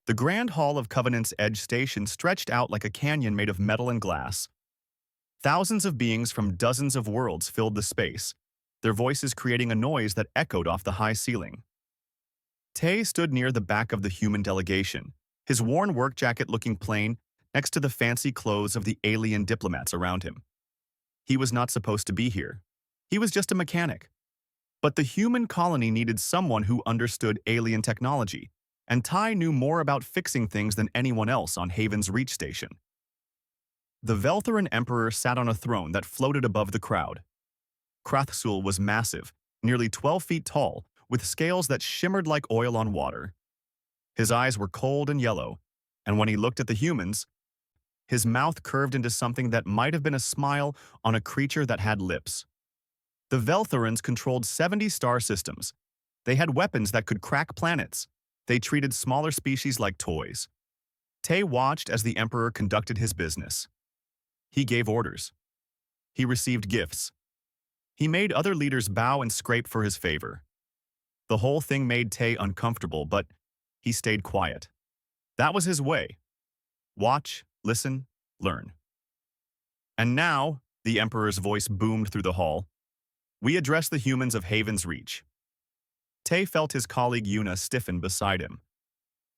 The grand hall of Covenant's Edge Station stretched out like a canyon made of metal and glass. Thousands of beings from dozens of worlds filled the space, their voices creating a noise that echoed off the high ceiling. Tay stood near the back of the human delegation, his worn work jacket looking plain next to the fancy clothes of the alien diplomats around him. He was not supposed to be here. He was just a mechanic. But the human colony needed someone who understood alien technology, and Ty knew more about fixing things than anyone else on Haven's Reach Station. The Veltheran Emperor sat on a throne that floated above the crowd. Krathsul was massive, nearly 12 feet tall, with scales that shimmered like oil on water. His eyes were cold and yellow, and when he looked at the humans, his mouth curved into something that might have been a smile on a creature that had lips. The Veltherans controlled 70 star systems. They had weapons that could crack planets. They treated smaller species like toys. Tay watched as the Emperor conducted his business. He gave orders. He received gifts. He made other leaders bow and scrape for his favor. The whole thing made Tay uncomfortable, but he stayed quiet. That was his way. Watch, listen, learn. And now, the Emperor's voice boomed through the hall, we address the humans of Haven's Reach. Tay felt his colleague Yuna stiffen beside him.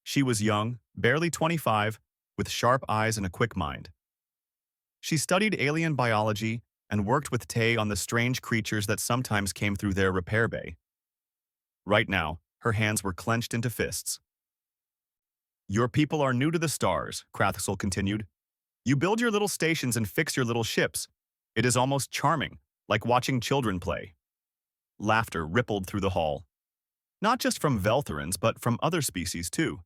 She was young, barely 25, with sharp eyes and a quick mind. She studied alien biology and worked with Tay on the strange creatures that sometimes came through their repair bay. Right now, her hands were clenched into fists. Your people are new to the stars, Krathsul continued. You build your little stations and fix your little ships. It is almost charming, like watching children play. Laughter rippled through the hall. Not just from Veltherans, but from other species too.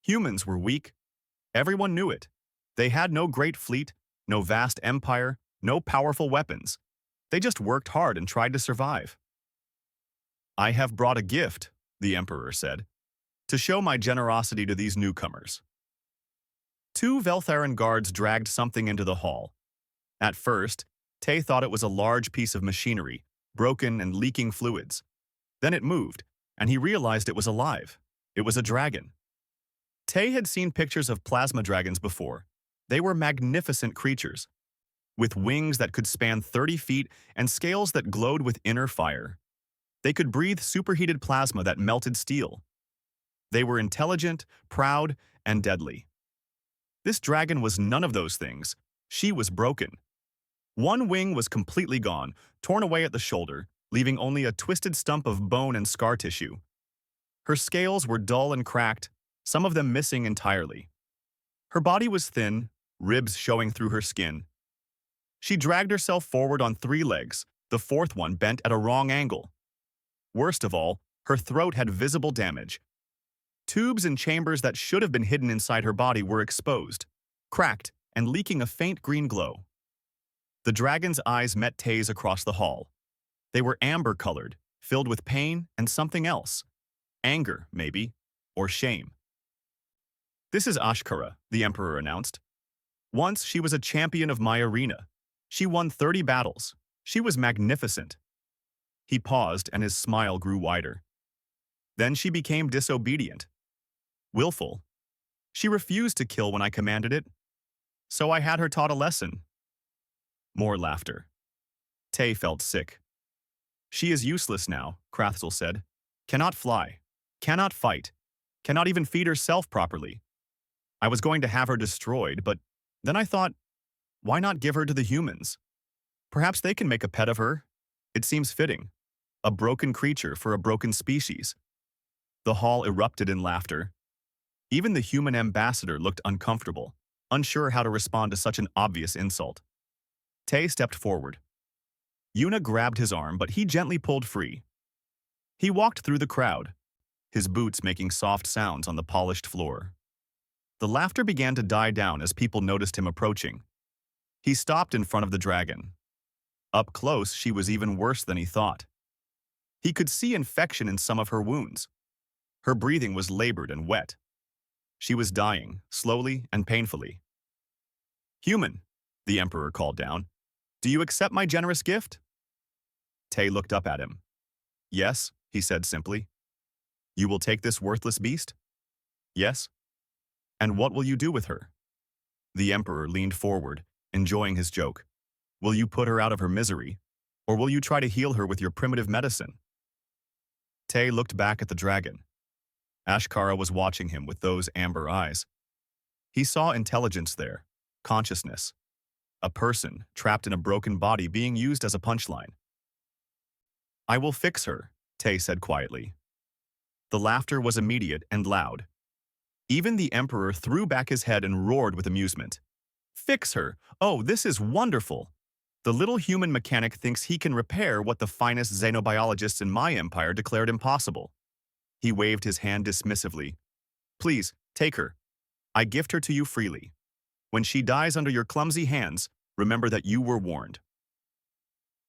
Humans were weak. Everyone knew it. They had no great fleet, no vast empire, no powerful weapons. They just worked hard and tried to survive. I have brought a gift, the Emperor said, to show my generosity to these newcomers. Two Veltheran guards dragged something into the hall. At first, Tay thought it was a large piece of machinery, broken and leaking fluids. Then it moved, and he realized it was alive. It was a dragon. Tay had seen pictures of plasma dragons before. They were magnificent creatures, with wings that could span 30 feet and scales that glowed with inner fire. They could breathe superheated plasma that melted steel. They were intelligent, proud, and deadly. This dragon was none of those things. She was broken. One wing was completely gone, torn away at the shoulder, leaving only a twisted stump of bone and scar tissue. Her scales were dull and cracked, some of them missing entirely. Her body was thin, ribs showing through her skin. She dragged herself forward on 3 legs, the fourth one bent at a wrong angle. Worst of all, her throat had visible damage. Tubes and chambers that should have been hidden inside her body were exposed, cracked, and leaking a faint green glow. The dragon's eyes met Tay's across the hall. They were amber-colored, filled with pain and something else. Anger, maybe, or shame. This is Ashkara, the Emperor announced. Once she was a champion of my arena. She won 30 battles. She was magnificent. He paused and his smile grew wider. Then she became disobedient. Willful. She refused to kill when I commanded it. So I had her taught a lesson. More laughter. Tay felt sick. She is useless now, Krathsul said. Cannot fly. Cannot fight. Cannot even feed herself properly. I was going to have her destroyed, but then I thought, why not give her to the humans? Perhaps they can make a pet of her. It seems fitting. A broken creature for a broken species. The hall erupted in laughter. Even the human ambassador looked uncomfortable, unsure how to respond to such an obvious insult. Tay stepped forward. Yuna grabbed his arm, but he gently pulled free. He walked through the crowd, his boots making soft sounds on the polished floor. The laughter began to die down as people noticed him approaching. He stopped in front of the dragon. Up close, she was even worse than he thought. He could see infection in some of her wounds. Her breathing was labored and wet. She was dying, slowly and painfully. Human, the Emperor called down. Do you accept my generous gift? Tay looked up at him. Yes, he said simply. You will take this worthless beast? Yes, And what will you do with her? The Emperor leaned forward, enjoying his joke. Will you put her out of her misery? Or will you try to heal her with your primitive medicine? Tay looked back at the dragon. Ashkara was watching him with those amber eyes. He saw intelligence there, consciousness, a person trapped in a broken body being used as a punchline. I will fix her, Tay said quietly. The laughter was immediate and loud. Even the Emperor threw back his head and roared with amusement. Fix her! Oh, this is wonderful! The little human mechanic thinks he can repair what the finest xenobiologists in my empire declared impossible. He waved his hand dismissively. Please, take her. I gift her to you freely. When she dies under your clumsy hands, remember that you were warned.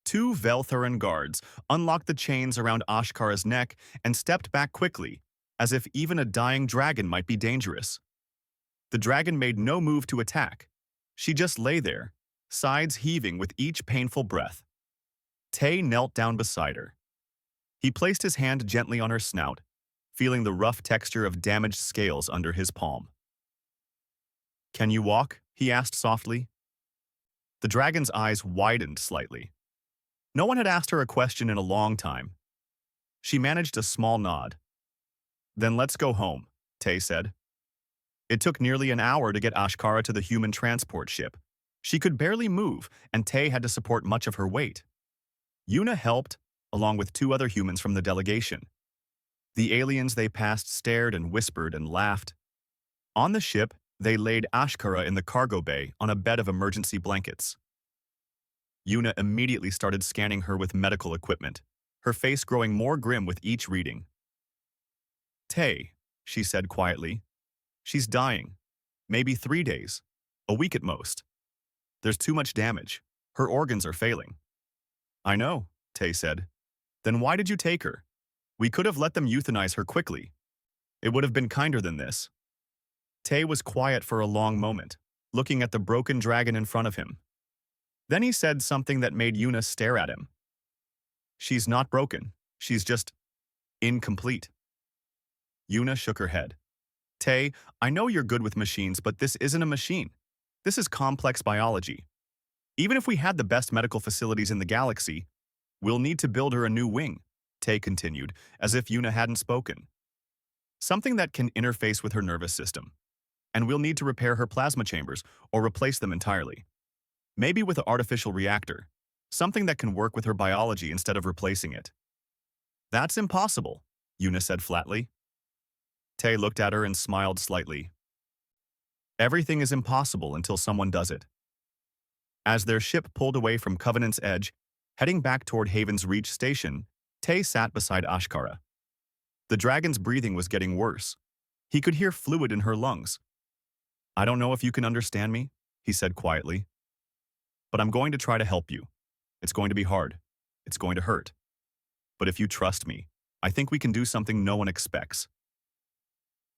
Two Velthuran guards unlocked the chains around Ashkara's neck and stepped back quickly, as if even a dying dragon might be dangerous. The dragon made no move to attack. She just lay there, sides heaving with each painful breath. Tay knelt down beside her. He placed his hand gently on her snout, feeling the rough texture of damaged scales under his palm. Can you walk? He asked softly. The dragon's eyes widened slightly. No one had asked her a question in a long time. She managed a small nod. Then let's go home, Tay said. It took nearly an hour to get Ashkara to the human transport ship. She could barely move, and Tay had to support much of her weight. Yuna helped, along with two other humans from the delegation. The aliens they passed stared and whispered and laughed. On the ship, they laid Ashkara in the cargo bay on a bed of emergency blankets. Yuna immediately started scanning her with medical equipment, her face growing more grim with each reading. Tay, she said quietly. She's dying. Maybe 3 days. A week at most. There's too much damage. Her organs are failing. I know, Tay said. Then why did you take her? We could have let them euthanize her quickly. It would have been kinder than this. Tay was quiet for a long moment, looking at the broken dragon in front of him. Then he said something that made Yuna stare at him. She's not broken. She's just incomplete. Yuna shook her head. Tay, I know you're good with machines, but this isn't a machine. This is complex biology. Even if we had the best medical facilities in the galaxy, we'll need to build her a new wing, Tay continued, as if Yuna hadn't spoken. Something that can interface with her nervous system. And we'll need to repair her plasma chambers or replace them entirely. Maybe with an artificial reactor, something that can work with her biology instead of replacing it. That's impossible, Yuna said flatly. Tay looked at her and smiled slightly. Everything is impossible until someone does it. As their ship pulled away from Covenant's edge, heading back toward Haven's Reach station, Tay sat beside Ashkara. The dragon's breathing was getting worse. He could hear fluid in her lungs. I don't know if you can understand me, he said quietly. But I'm going to try to help you. It's going to be hard. It's going to hurt. But if you trust me, I think we can do something no one expects.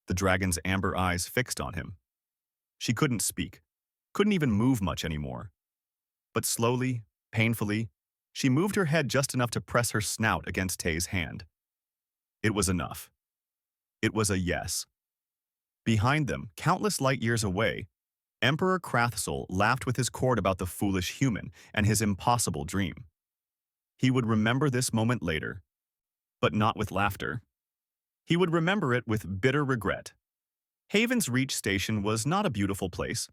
The dragon's amber eyes fixed on him. She couldn't speak, couldn't even move much anymore. But slowly, painfully, she moved her head just enough to press her snout against Tay's hand. It was enough. It was a yes. Behind them, countless light years away, Emperor Krathsol laughed with his cord about the foolish human and his impossible dream. He would remember this moment later, but not with laughter. He would remember it with bitter regret. Haven's Reach Station was not a beautiful place.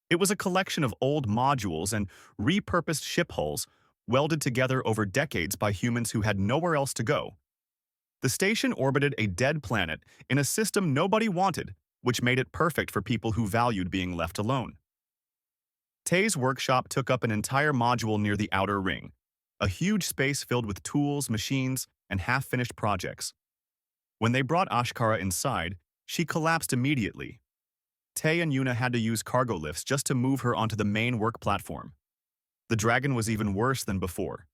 It was a collection of old modules and repurposed ship hulls welded together over decades by humans who had nowhere else to go. The station orbited a dead planet in a system nobody wanted, which made it perfect for people who valued being left alone. Tay's workshop took up an entire module near the outer ring, a huge space filled with tools, machines, and half-finished projects. When they brought Ashkara inside, she collapsed immediately. Tay and Yuna had to use cargo lifts just to move her onto the main work platform. The dragon was even worse than before.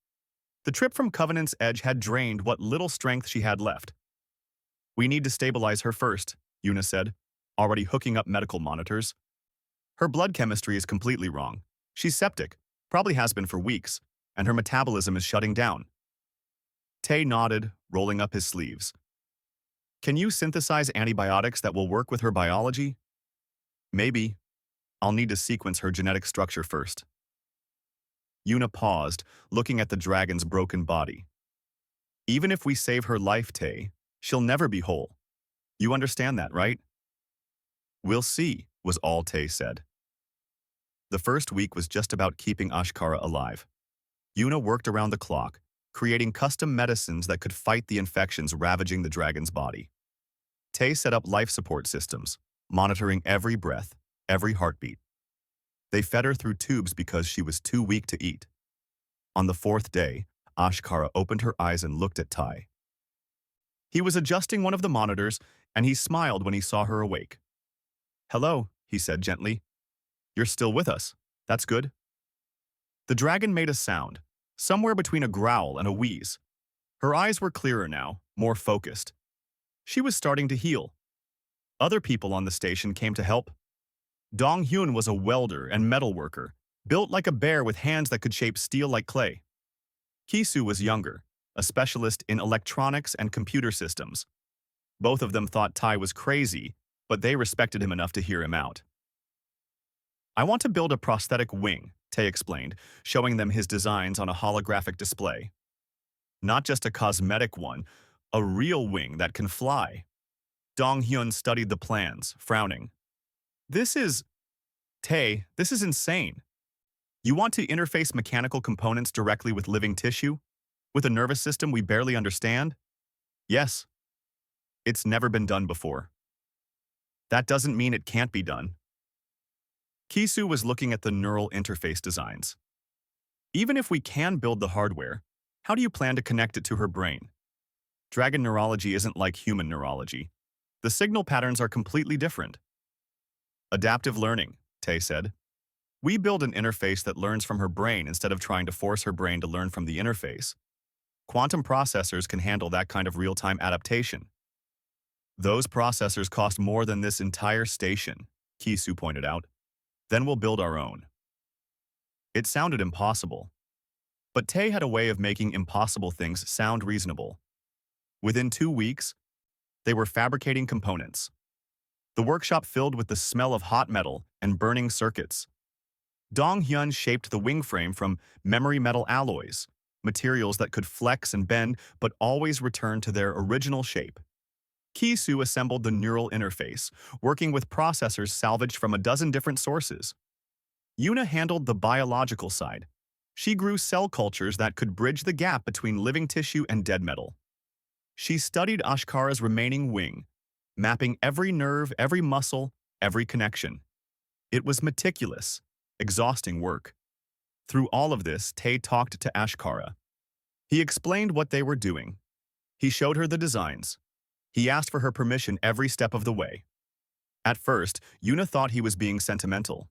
The trip from Covenant's Edge had drained what little strength she had left. We need to stabilize her first, Yuna said, already hooking up medical monitors. Her blood chemistry is completely wrong. She's septic, probably has been for weeks, and her metabolism is shutting down. Tay nodded, rolling up his sleeves. Can you synthesize antibiotics that will work with her biology? Maybe. I'll need to sequence her genetic structure first. Yuna paused, looking at the dragon's broken body. Even if we save her life, Tay, she'll never be whole. You understand that, right? We'll see, was all Tay said. The first week was just about keeping Ashkara alive. Yuna worked around the clock, creating custom medicines that could fight the infections ravaging the dragon's body. Tay set up life support systems, monitoring every breath, every heartbeat. They fed her through tubes because she was too weak to eat. On the fourth day, Ashkara opened her eyes and looked at Tai. He was adjusting one of the monitors, and he smiled when he saw her awake. "Hello," he said gently. "You're still with us. That's good." The dragon made a sound, somewhere between a growl and a wheeze. Her eyes were clearer now, more focused. She was starting to heal. Other people on the station came to help. Dong Hyun was a welder and metal worker, built like a bear with hands that could shape steel like clay. Kisu was younger, a specialist in electronics and computer systems. Both of them thought Tai was crazy, but they respected him enough to hear him out. "I want to build a prosthetic wing," Tay explained, showing them his designs on a holographic display. "Not just a cosmetic one, a real wing that can fly." Dong Hyun studied the plans, frowning. This is insane. You want to interface mechanical components directly with living tissue? With a nervous system we barely understand?" "Yes. It's never been done before." "That doesn't mean it can't be done." Kisu was looking at the neural interface designs. "Even if we can build the hardware, how do you plan to connect it to her brain? Dragon neurology isn't like human neurology. The signal patterns are completely different." "Adaptive learning," Tay said. "We build an interface that learns from her brain instead of trying to force her brain to learn from the interface. Quantum processors can handle that kind of real-time adaptation." "Those processors cost more than this entire station," Kisu pointed out. "Then we'll build our own." It sounded impossible. But Tay had a way of making impossible things sound reasonable. Within 2 weeks, they were fabricating components. The workshop filled with the smell of hot metal and burning circuits. Dong Hyun shaped the wing frame from memory metal alloys, materials that could flex and bend but always return to their original shape. Kisu assembled the neural interface, working with processors salvaged from a dozen different sources. Yuna handled the biological side. She grew cell cultures that could bridge the gap between living tissue and dead metal. She studied Ashkara's remaining wing, mapping every nerve, every muscle, every connection. It was meticulous, exhausting work. Through all of this, Tay talked to Ashkara. He explained what they were doing. He showed her the designs. He asked for her permission every step of the way. At first, Yuna thought he was being sentimental.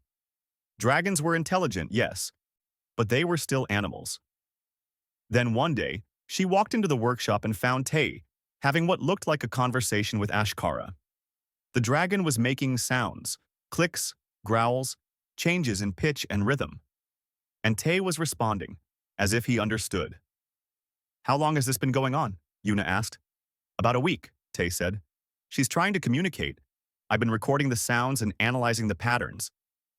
Dragons were intelligent, yes, but they were still animals. Then one day, she walked into the workshop and found Tay, having what looked like a conversation with Ashkara. The dragon was making sounds, clicks, growls, changes in pitch and rhythm. And Tay was responding, as if he understood. "How long has this been going on?" Yuna asked. "About a week," Tay said. "She's trying to communicate. I've been recording the sounds and analyzing the patterns.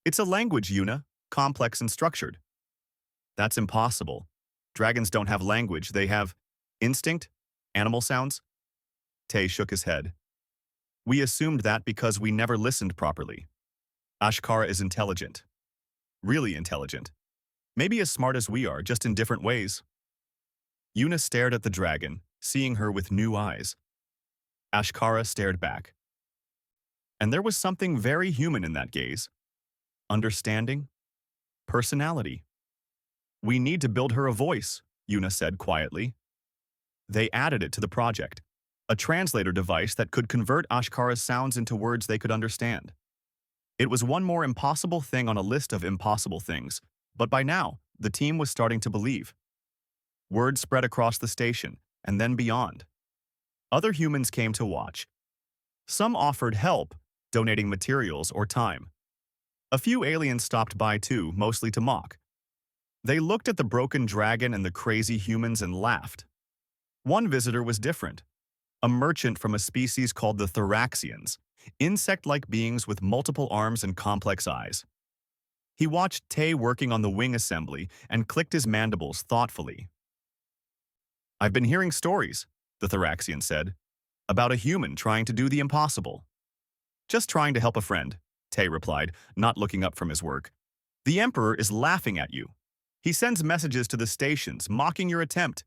It's a language, Yuna, complex and structured." "That's impossible. Dragons don't have language, they have instinct, animal sounds." Tay shook his head. "We assumed that because we never listened properly. Ashkara is intelligent. Really intelligent. Maybe as smart as we are, just in different ways." Yuna stared at the dragon, seeing her with new eyes. Ashkara stared back. And there was something very human in that gaze. Understanding. Personality. "We need to build her a voice," Yuna said quietly. They added it to the project, a translator device that could convert Ashkara's sounds into words they could understand. It was one more impossible thing on a list of impossible things, but by now, the team was starting to believe. Word spread across the station, and then beyond. Other humans came to watch. Some offered help, donating materials or time. A few aliens stopped by too, mostly to mock. They looked at the broken dragon and the crazy humans and laughed. One visitor was different. A merchant from a species called the Thoraxians. insect-like beings with multiple arms and complex eyes. He watched Tay working on the wing assembly and clicked his mandibles thoughtfully. "I've been hearing stories," the Thoraxian said, "about a human trying to do the impossible." "Just trying to help a friend," Tay replied, not looking up from his work. "The Emperor is laughing at you. He sends messages to the stations, mocking your attempt.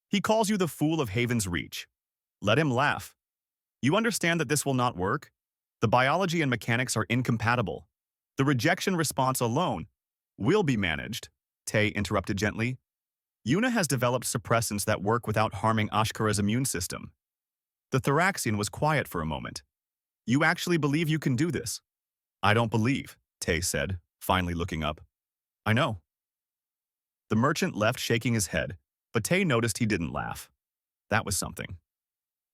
He calls you the fool of Haven's Reach. Let him laugh. You understand that this will not work? The biology and mechanics are incompatible. The rejection response alone will be managed," Tay interrupted gently. "Yuna has developed suppressants that work without harming Ashkara's immune system." The Thoraxian was quiet for a moment. "You actually believe you can do this?" "I don't believe," Tay said, finally looking up. "I know." The merchant left shaking his head, but Tay noticed he didn't laugh. That was something.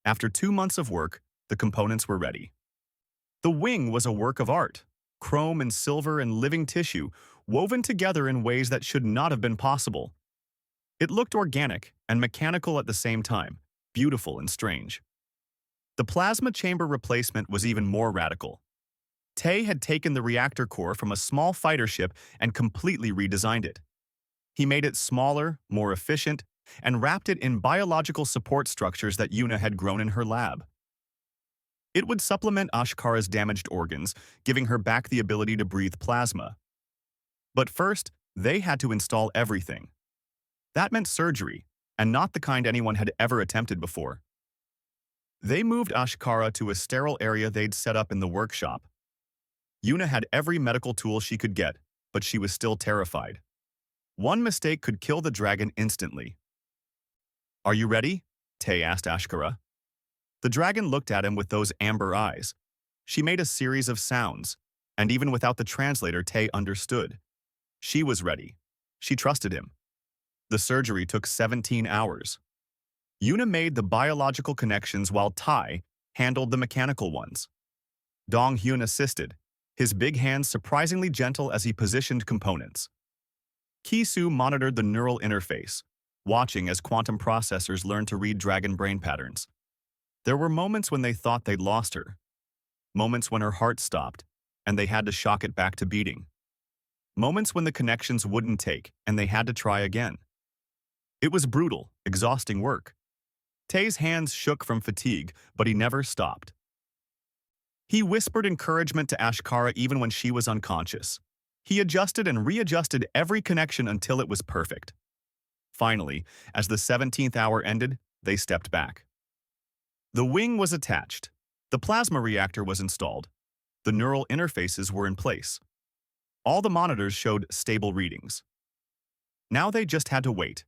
After 2 months of work, the components were ready. The wing was a work of art, chrome and silver and living tissue, woven together in ways that should not have been possible. It looked organic and mechanical at the same time, beautiful and strange. The plasma chamber replacement was even more radical. Tay had taken the reactor core from a small fighter ship and completely redesigned it. He made it smaller, more efficient, and wrapped it in biological support structures that Yuna had grown in her lab. It would supplement Ashkara's damaged organs, giving her back the ability to breathe plasma. But first, they had to install everything. That meant surgery, and not the kind anyone had ever attempted before. They moved Ashkara to a sterile area they'd set up in the workshop. Yuna had every medical tool she could get, but she was still terrified. One mistake could kill the dragon instantly. "Are you ready?" Tay asked Ashkara. The dragon looked at him with those amber eyes. She made a series of sounds, and even without the translator, Tay understood. She was ready. She trusted him. The surgery took 17 hours. Yuna made the biological connections while Tai handled the mechanical ones. Dong Hyun assisted, his big hands surprisingly gentle as he positioned components. Ki-Su monitored the neural interface, watching as quantum processors learned to read dragon brain patterns. There were moments when they thought they'd lost her. Moments when her heart stopped, and they had to shock it back to beating. Moments when the connections wouldn't take, and they had to try again. It was brutal, exhausting work. Tay's hands shook from fatigue, but he never stopped. He whispered encouragement to Ashkara even when she was unconscious. He adjusted and readjusted every connection until it was perfect. Finally, as the 17th hour ended, they stepped back. The wing was attached. The plasma reactor was installed. The neural interfaces were in place. All the monitors showed stable readings. Now they just had to wait.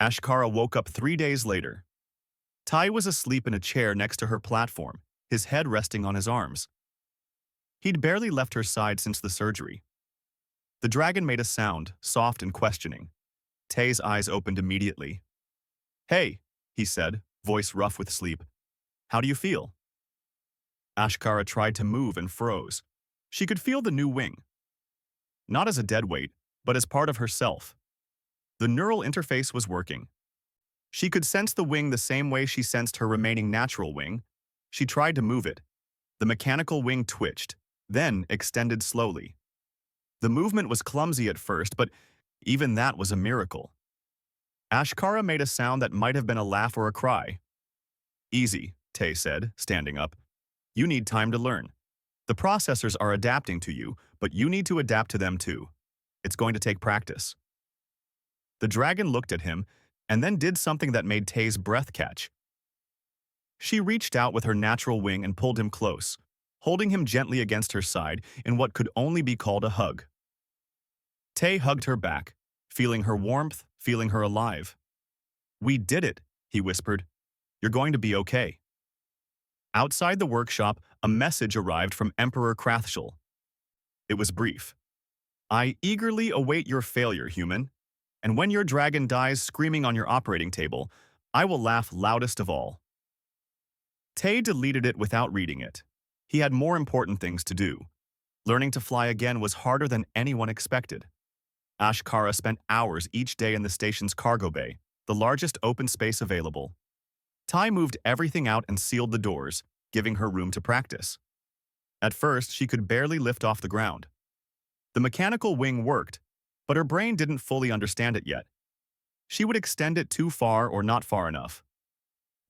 Ashkara woke up 3 days later. Tai was asleep in a chair next to her platform, his head resting on his arms. He'd barely left her side since the surgery. The dragon made a sound, soft and questioning. Tay's eyes opened immediately. "Hey," he said, voice rough with sleep. "How do you feel?" Ashkara tried to move and froze. She could feel the new wing. Not as a deadweight, but as part of herself. The neural interface was working. She could sense the wing the same way she sensed her remaining natural wing. She tried to move it. The mechanical wing twitched, then extended slowly. The movement was clumsy at first, but even that was a miracle. Ashkara made a sound that might have been a laugh or a cry. "Easy," Tay said, standing up. "You need time to learn. The processors are adapting to you, but you need to adapt to them too. It's going to take practice." The dragon looked at him, and then did something that made Tay's breath catch. She reached out with her natural wing and pulled him close, holding him gently against her side in what could only be called a hug. Tay hugged her back, feeling her warmth, feeling her alive. "We did it," he whispered. "You're going to be okay." Outside the workshop, a message arrived from Emperor Krathshul. It was brief. "I eagerly await your failure, human. And when your dragon dies screaming on your operating table, I will laugh loudest of all." Tay deleted it without reading it. He had more important things to do. Learning to fly again was harder than anyone expected. Ashkara spent hours each day in the station's cargo bay, the largest open space available. Tai moved everything out and sealed the doors, giving her room to practice. At first, she could barely lift off the ground. The mechanical wing worked, but her brain didn't fully understand it yet. She would extend it too far or not far enough.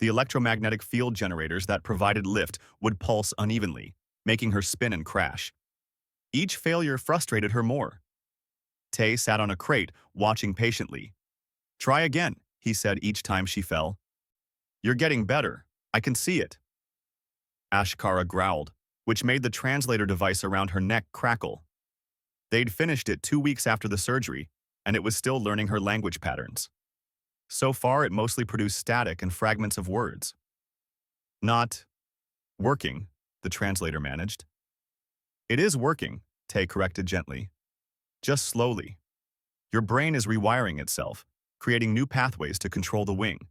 The electromagnetic field generators that provided lift would pulse unevenly, making her spin and crash. Each failure frustrated her more. Tay sat on a crate, watching patiently. "Try again," he said each time she fell. "You're getting better. I can see it." Ashkara growled, which made the translator device around her neck crackle. They'd finished it 2 weeks after the surgery, and it was still learning her language patterns. So far, it mostly produced static and fragments of words. "Not working," the translator managed. "It is working," Tay corrected gently. "Just slowly. Your brain is rewiring itself, creating new pathways to control the wing.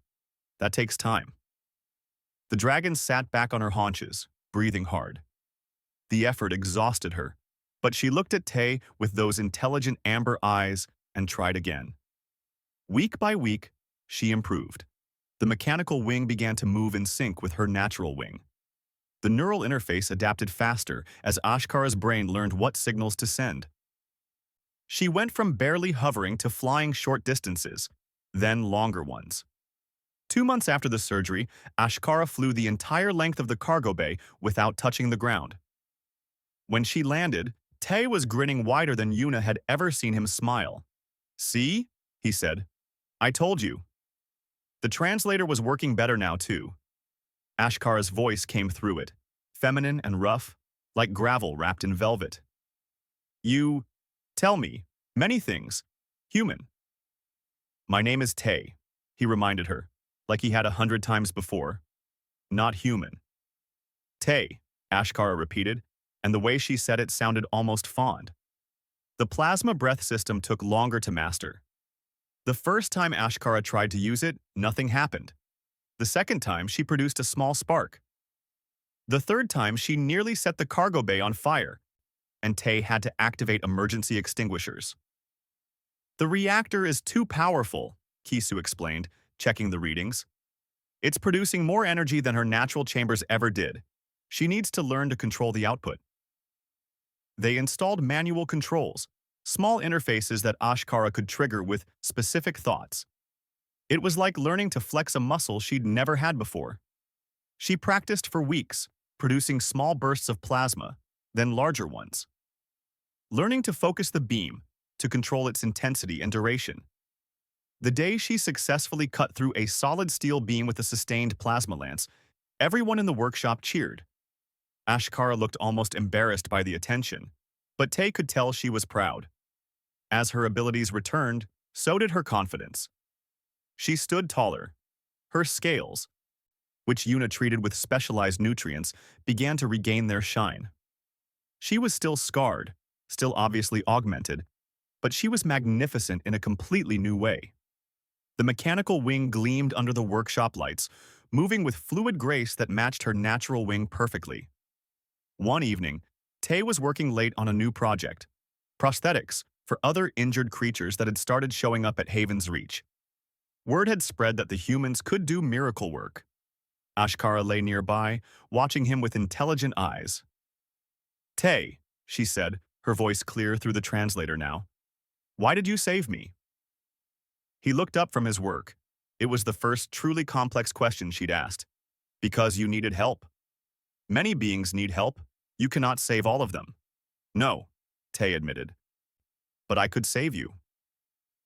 That takes time." The dragon sat back on her haunches, breathing hard. The effort exhausted her, but she looked at Tay with those intelligent amber eyes and tried again. Week by week, she improved. The mechanical wing began to move in sync with her natural wing. The neural interface adapted faster as Ashkara's brain learned what signals to send. She went from barely hovering to flying short distances, then longer ones. 2 months after the surgery, Ashkara flew the entire length of the cargo bay without touching the ground. When she landed, Tay was grinning wider than Yuna had ever seen him smile. "See?" he said. "I told you." The translator was working better now, too. Ashkara's voice came through it, feminine and rough, like gravel wrapped in velvet. "You tell me many things, human." "My name is Tay," he reminded her, like he had 100 times before. "Not human." "Tay," Ashkara repeated, and the way she said it sounded almost fond. The plasma breath system took longer to master. The first time Ashkara tried to use it, nothing happened. The second time, she produced a small spark. The third time, she nearly set the cargo bay on fire, and Tay had to activate emergency extinguishers. "The reactor is too powerful," Kisu explained, checking the readings. "It's producing more energy than her natural chambers ever did. She needs to learn to control the output." They installed manual controls, small interfaces that Ashkara could trigger with specific thoughts. It was like learning to flex a muscle she'd never had before. She practiced for weeks, producing small bursts of plasma, then larger ones. Learning to focus the beam, to control its intensity and duration. The day she successfully cut through a solid steel beam with a sustained plasma lance, everyone in the workshop cheered. Ashkara looked almost embarrassed by the attention, but Tay could tell she was proud. As her abilities returned, so did her confidence. She stood taller. Her scales, which Yuna treated with specialized nutrients, began to regain their shine. She was still scarred, still obviously augmented, but she was magnificent in a completely new way. The mechanical wing gleamed under the workshop lights, moving with fluid grace that matched her natural wing perfectly. One evening, Tay was working late on a new project, prosthetics for other injured creatures that had started showing up at Haven's Reach. Word had spread that the humans could do miracle work. Ashkara lay nearby, watching him with intelligent eyes. "Tay," she said, her voice clear through the translator now. "Why did you save me?" He looked up from his work. It was the first truly complex question she'd asked. "Because you needed help." "Many beings need help. You cannot save all of them." "No," Tay admitted. "But I could save you.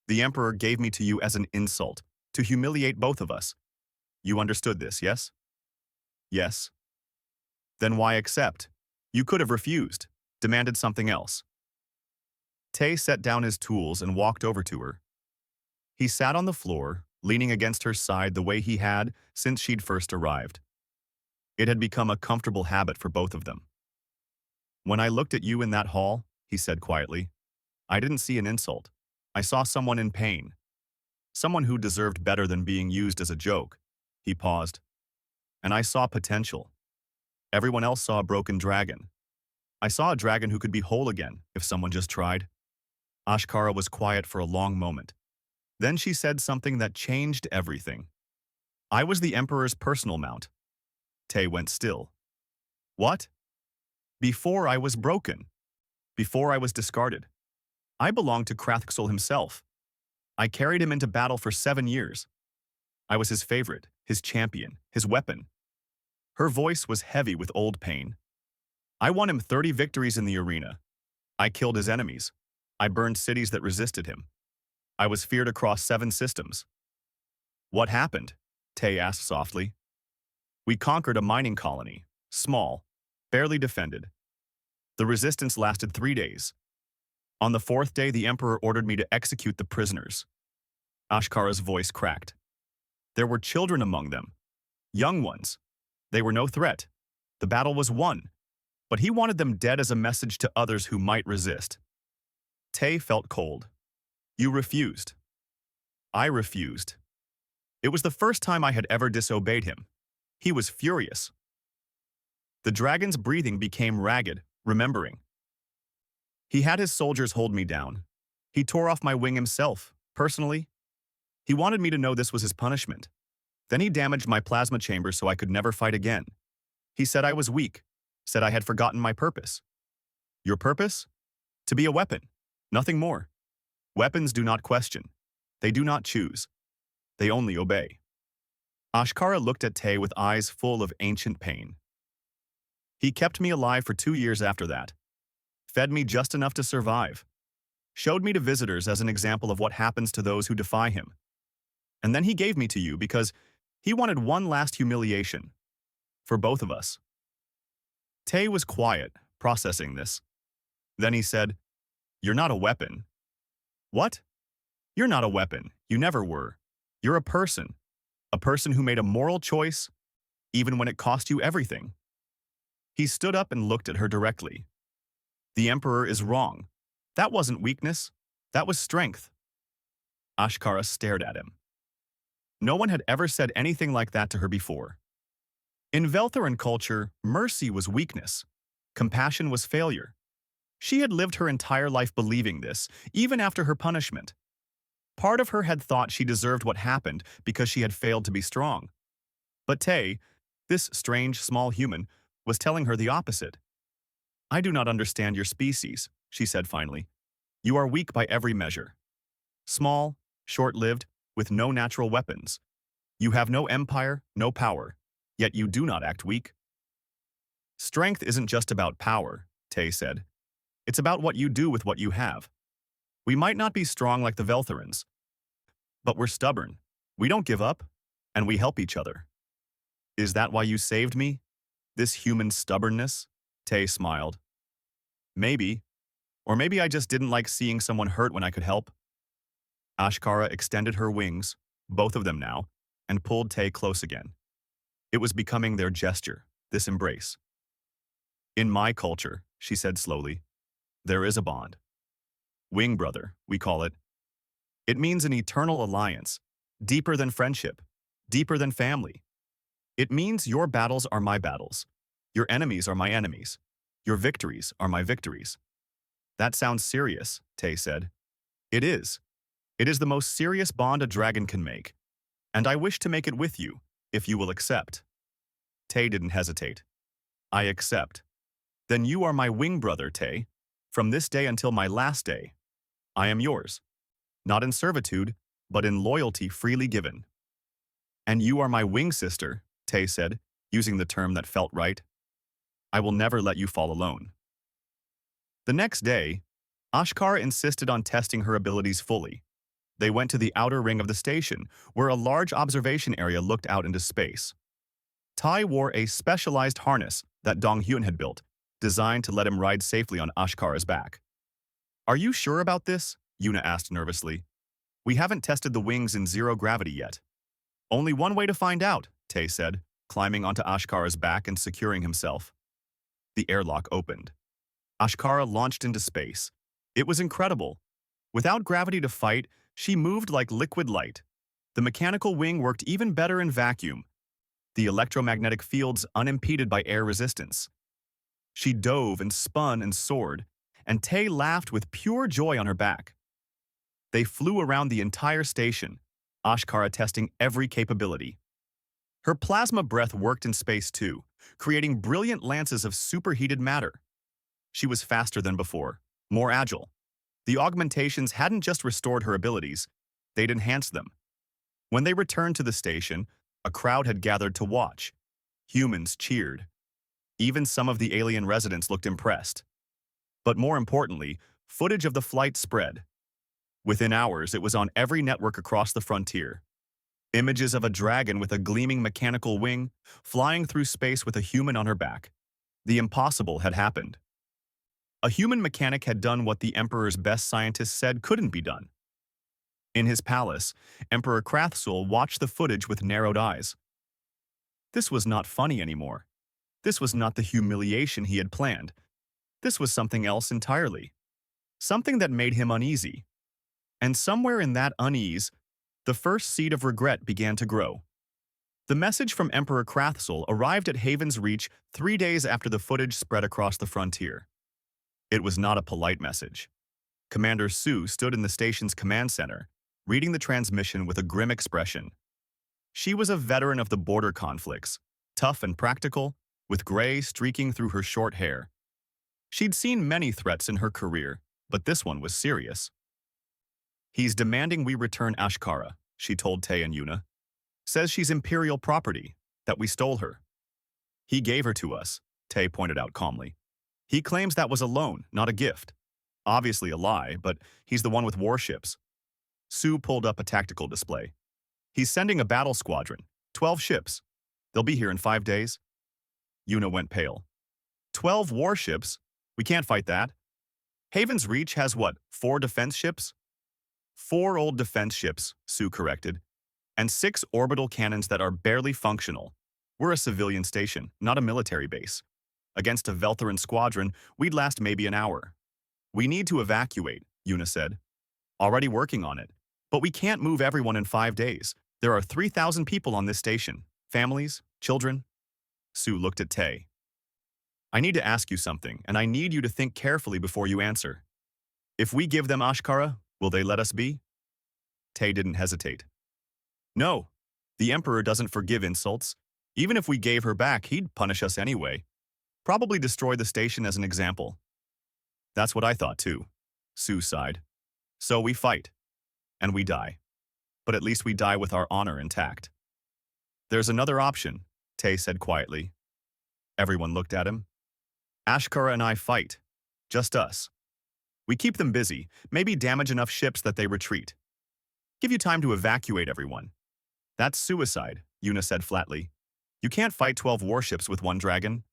The Emperor gave me to you as an insult, to humiliate both of us. You understood this, yes?" "Yes." "Then why accept? You could have refused, demanded something else." Tay set down his tools and walked over to her. He sat on the floor, leaning against her side the way he had since she'd first arrived. It had become a comfortable habit for both of them. "When I looked at you in that hall," he said quietly, "I didn't see an insult. I saw someone in pain. Someone who deserved better than being used as a joke." He paused. "And I saw potential. Everyone else saw a broken dragon. I saw a dragon who could be whole again if someone just tried." Ashkara was quiet for a long moment. Then she said something that changed everything. "I was the Emperor's personal mount." Tay went still. "What?" Before I was broken. Before I was discarded. I belonged to Krathxul himself. I carried him into battle for 7 years. I was his favorite, his champion, his weapon. Her voice was heavy with old pain. I won him 30 victories in the arena. I killed his enemies. I burned cities that resisted him. I was feared across 7 systems. What happened? Tay asked softly. We conquered a mining colony, small, barely defended. The resistance lasted 3 days. On the 4th day, the Emperor ordered me to execute the prisoners. Ashkara's voice cracked. There were children among them, young ones. They were no threat. The battle was won, but he wanted them dead as a message to others who might resist. Tay felt cold. You refused. I refused. It was the first time I had ever disobeyed him. He was furious. The dragon's breathing became ragged, remembering. He had his soldiers hold me down. He tore off my wing himself, personally. He wanted me to know this was his punishment. Then he damaged my plasma chamber so I could never fight again. He said I was weak, said I had forgotten my purpose. Your purpose? To be a weapon, nothing more. Weapons do not question. They do not choose. They only obey. Ashkara looked at Tay with eyes full of ancient pain. He kept me alive for 2 years after that. Fed me just enough to survive. Showed me to visitors as an example of what happens to those who defy him. And then he gave me to you because he wanted one last humiliation. For both of us. Tay was quiet, processing this. Then he said, You're not a weapon. What? You're not a weapon. You never were. You're a person. A person who made a moral choice, even when it cost you everything. He stood up and looked at her directly. The Emperor is wrong. That wasn't weakness. That was strength. Ashkara stared at him. No one had ever said anything like that to her before. In Veltharan culture, mercy was weakness. Compassion was failure. She had lived her entire life believing this, even after her punishment. Part of her had thought she deserved what happened because she had failed to be strong. But Tay, this strange small human, was telling her the opposite. I do not understand your species, she said finally. You are weak by every measure. Small, short-lived, with no natural weapons. You have no empire, no power, yet you do not act weak. Strength isn't just about power, Tay said. It's about what you do with what you have. We might not be strong like the Veltharans, but we're stubborn. We don't give up, and we help each other. Is that why you saved me? This human stubbornness? Tay smiled. Maybe. Or maybe I just didn't like seeing someone hurt when I could help. Ashkara extended her wings, both of them now, and pulled Tay close again. It was becoming their gesture, this embrace. In my culture, she said slowly, there is a bond. Wing brother, we call it. It means an eternal alliance, deeper than friendship, deeper than family. It means your battles are my battles. Your enemies are my enemies. Your victories are my victories. That sounds serious, Tay said. It is. It is the most serious bond a dragon can make. And I wish to make it with you, if you will accept. Tay didn't hesitate. I accept. Then you are my wing brother, Tay. From this day until my last day, I am yours. Not in servitude, but in loyalty freely given. And you are my wing sister, Tay said, using the term that felt right. I will never let you fall alone. The next day, Ashkara insisted on testing her abilities fully. They went to the outer ring of the station, where a large observation area looked out into space. Tai wore a specialized harness that Dong Hyun had built, designed to let him ride safely on Ashkara's back. Are you sure about this? Yuna asked nervously. We haven't tested the wings in zero gravity yet. Only one way to find out, Tay said, climbing onto Ashkara's back and securing himself. The airlock opened. Ashkara launched into space. It was incredible. Without gravity to fight, she moved like liquid light. The mechanical wing worked even better in vacuum, the electromagnetic fields unimpeded by air resistance. She dove and spun and soared, and Tay laughed with pure joy on her back. They flew around the entire station, Ashkara testing every capability. Her plasma breath worked in space too, creating brilliant lances of superheated matter. She was faster than before, more agile. The augmentations hadn't just restored her abilities, they'd enhanced them. When they returned to the station, a crowd had gathered to watch. Humans cheered. Even some of the alien residents looked impressed. But more importantly, footage of the flight spread. Within hours, it was on every network across the frontier. Images of a dragon with a gleaming mechanical wing, flying through space with a human on her back. The impossible had happened. A human mechanic had done what the Emperor's best scientists said couldn't be done. In his palace, Emperor Krathsul watched the footage with narrowed eyes. This was not funny anymore. This was not the humiliation he had planned. This was something else entirely. Something that made him uneasy. And somewhere in that unease, the first seed of regret began to grow. The message from Emperor Krathsul arrived at Haven's Reach 3 days after the footage spread across the frontier. It was not a polite message. Commander Sue stood in the station's command center, reading the transmission with a grim expression. She was a veteran of the border conflicts, tough and practical, with gray streaking through her short hair. She'd seen many threats in her career, but this one was serious. "He's demanding we return Ashkara," she told Tay and Yuna. "Says she's Imperial property, that we stole her." "He gave her to us," Tay pointed out calmly. "He claims that was a loan, not a gift. Obviously a lie, but he's the one with warships." Sue pulled up a tactical display. "He's sending a battle squadron, 12 ships. They'll be here in 5 days." Yuna went pale. 12 warships? We can't fight that. Haven's Reach has what, 4 defense ships? 4 old defense ships, Sue corrected, and 6 orbital cannons that are barely functional. We're a civilian station, not a military base. Against a Veltheran squadron, we'd last maybe an hour. "We need to evacuate," Yuna said. "Already working on it. But we can't move everyone in 5 days. There are 3,000 people on this station. Families, children." Sue looked at Tay. "I need to ask you something, and I need you to think carefully before you answer. If we give them Ashkara, will they let us be?" Tay didn't hesitate. "No. The Emperor doesn't forgive insults. Even if we gave her back, he'd punish us anyway. Probably destroy the station as an example." "That's what I thought too," Sue sighed. "So we fight. And we die. But at least we die with our honor intact." "There's another option," Tay said quietly. Everyone looked at him. "Ashkara and I fight. Just us. We keep them busy, maybe damage enough ships that they retreat. Give you time to evacuate everyone." "That's suicide," Yuna said flatly. "You can't fight 12 warships with one dragon."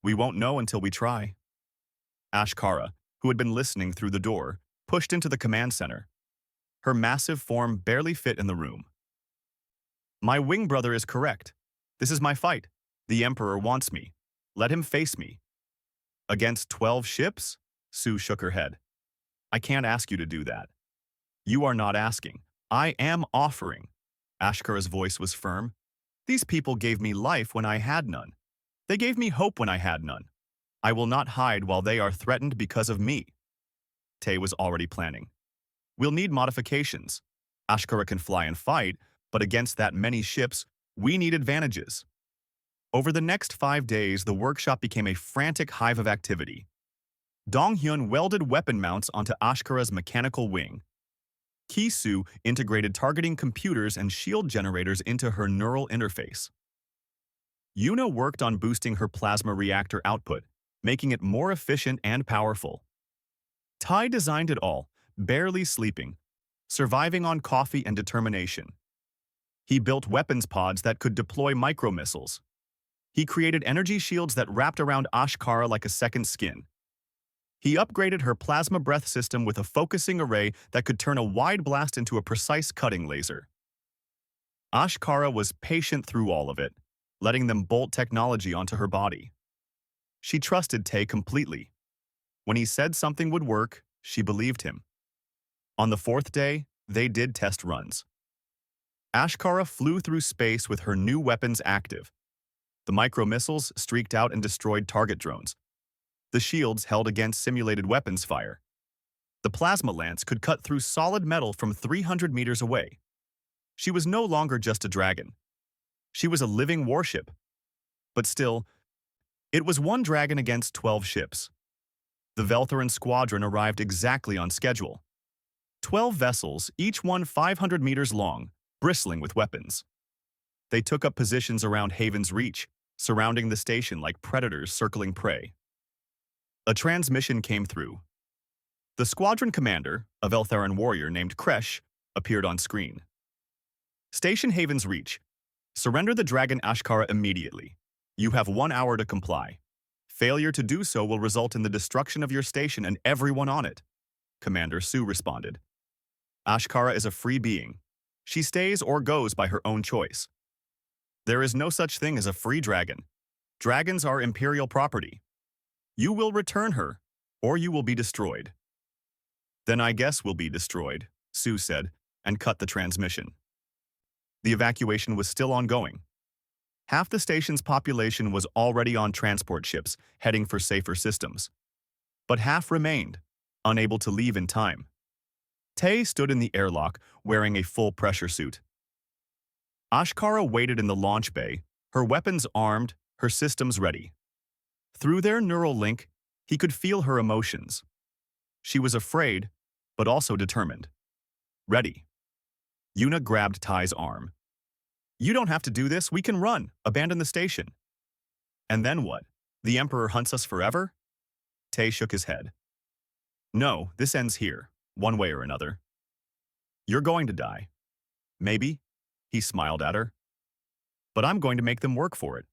"We won't know until we try." Ashkara, who had been listening through the door, pushed into the command center. Her massive form barely fit in the room. "My wing brother is correct. This is my fight. The Emperor wants me. Let him face me." "Against 12 ships?" Sue shook her head. "I can't ask you to do that." "You are not asking. I am offering." Ashkara's voice was firm. "These people gave me life when I had none. They gave me hope when I had none. I will not hide while they are threatened because of me." Tay was already planning. "We'll need modifications. Ashkara can fly and fight, but against that many ships, we need advantages." Over the next 5 days, the workshop became a frantic hive of activity. Donghyun welded weapon mounts onto Ashkara's mechanical wing. Ki-Su integrated targeting computers and shield generators into her neural interface. Yuna worked on boosting her plasma reactor output, making it more efficient and powerful. Tai designed it all, barely sleeping, surviving on coffee and determination. He built weapons pods that could deploy micromissiles. He created energy shields that wrapped around Ashkara like a second skin. He upgraded her plasma breath system with a focusing array that could turn a wide blast into a precise cutting laser. Ashkara was patient through all of it, letting them bolt technology onto her body. She trusted Tay completely. When he said something would work, she believed him. On the 4th day, they did test runs. Ashkara flew through space with her new weapons active. The micromissiles streaked out and destroyed target drones. The shields held against simulated weapons fire. The plasma lance could cut through solid metal from 300 meters away. She was no longer just a dragon. She was a living warship. But still, it was one dragon against 12 ships. The Veltheran squadron arrived exactly on schedule. 12 vessels, each one 500 meters long, bristling with weapons. They took up positions around Haven's Reach, surrounding the station like predators circling prey. A transmission came through. The squadron commander, a Veltheran warrior named Kresh, appeared on screen. Station Haven's Reach. Surrender the dragon Ashkara immediately. You have 1 hour to comply. Failure to do so will result in the destruction of your station and everyone on it. Commander Su responded. Ashkara is a free being. She stays or goes by her own choice. There is no such thing as a free dragon. Dragons are imperial property. You will return her, or you will be destroyed. Then I guess we'll be destroyed, Su said, and cut the transmission. The evacuation was still ongoing. Half the station's population was already on transport ships, heading for safer systems. But half remained, unable to leave in time. Tay stood in the airlock, wearing a full pressure suit. Ashkara waited in the launch bay, her weapons armed, her systems ready. Through their neural link, he could feel her emotions. She was afraid, but also determined. Ready. Yuna grabbed Ty's arm. You don't have to do this, we can run, abandon the station. And then what? The Emperor hunts us forever? Tay shook his head. No, this ends here, one way or another. You're going to die. Maybe, he smiled at her. But I'm going to make them work for it.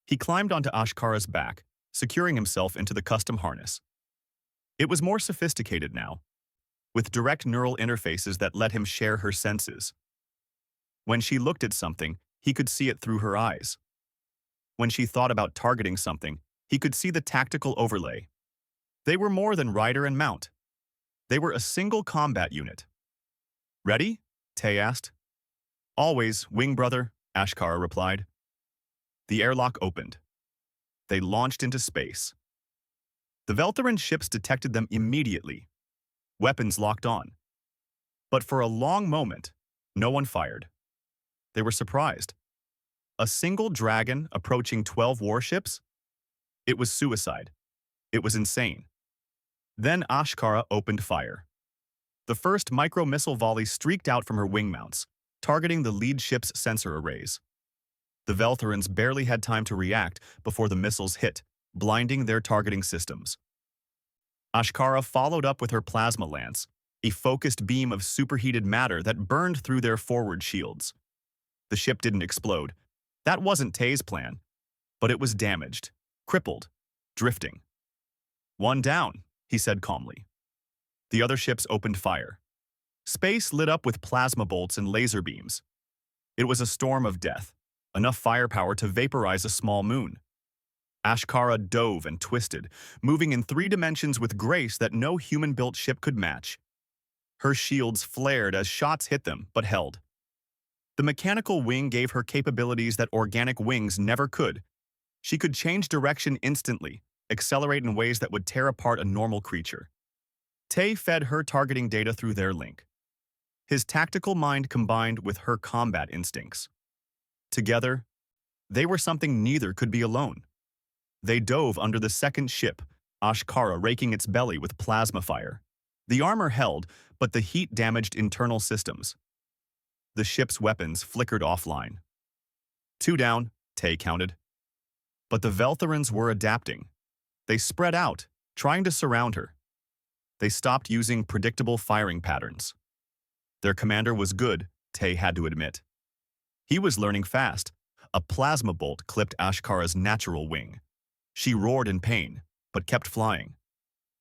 He climbed onto Ashkara's back, securing himself into the custom harness. It was more sophisticated now, with direct neural interfaces that let him share her senses. When she looked at something, he could see it through her eyes. When she thought about targeting something, he could see the tactical overlay. They were more than rider and mount. They were a single combat unit. Ready? Tay asked. Always, wing brother, Ashkara replied. The airlock opened. They launched into space. The Veltheran ships detected them immediately. Weapons locked on. But for a long moment, no one fired. They were surprised. A single dragon approaching 12 warships? It was suicide. It was insane. Then Ashkara opened fire. The first micro-missile volley streaked out from her wing mounts, targeting the lead ship's sensor arrays. The Veltherans barely had time to react before the missiles hit, blinding their targeting systems. Ashkara followed up with her plasma lance, a focused beam of superheated matter that burned through their forward shields. The ship didn't explode. That wasn't Tay's plan, but it was damaged, crippled, drifting. One down, he said calmly. The other ships opened fire. Space lit up with plasma bolts and laser beams. It was a storm of death, enough firepower to vaporize a small moon. Ashkara dove and twisted, moving in 3 dimensions with grace that no human-built ship could match. Her shields flared as shots hit them, but held. The mechanical wing gave her capabilities that organic wings never could. She could change direction instantly, accelerate in ways that would tear apart a normal creature. Tay fed her targeting data through their link. His tactical mind combined with her combat instincts. Together, they were something neither could be alone. They dove under the second ship, Ashkara raking its belly with plasma fire. The armor held, but the heat damaged internal systems. The ship's weapons flickered offline. 2 down, Tay counted. But the Veltherans were adapting. They spread out, trying to surround her. They stopped using predictable firing patterns. Their commander was good, Tay had to admit. He was learning fast. A plasma bolt clipped Ashkara's natural wing. She roared in pain, but kept flying.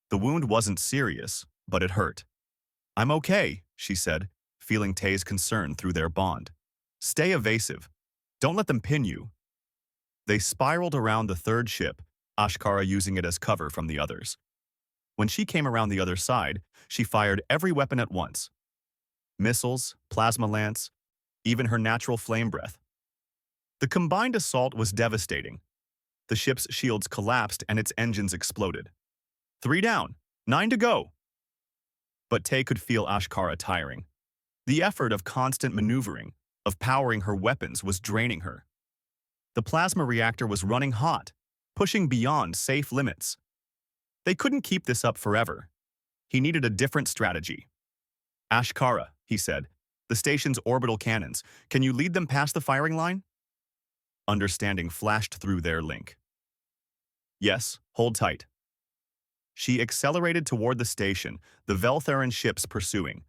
The wound wasn't serious, but it hurt. I'm okay, she said, feeling Tay's concern through their bond. Stay evasive. Don't let them pin you. They spiraled around the third ship, Ashkara using it as cover from the others. When she came around the other side, she fired every weapon at once. Missiles, plasma lance, even her natural flame breath. The combined assault was devastating. The ship's shields collapsed and its engines exploded. 3 down, 9 to go. But Tay could feel Ashkara tiring. The effort of constant maneuvering, of powering her weapons, was draining her. The plasma reactor was running hot, pushing beyond safe limits. They couldn't keep this up forever. He needed a different strategy. Ashkara, he said, the station's orbital cannons. Can you lead them past the firing line? Understanding flashed through their link. Yes, hold tight. She accelerated toward the station, the Veltheran ships pursuing.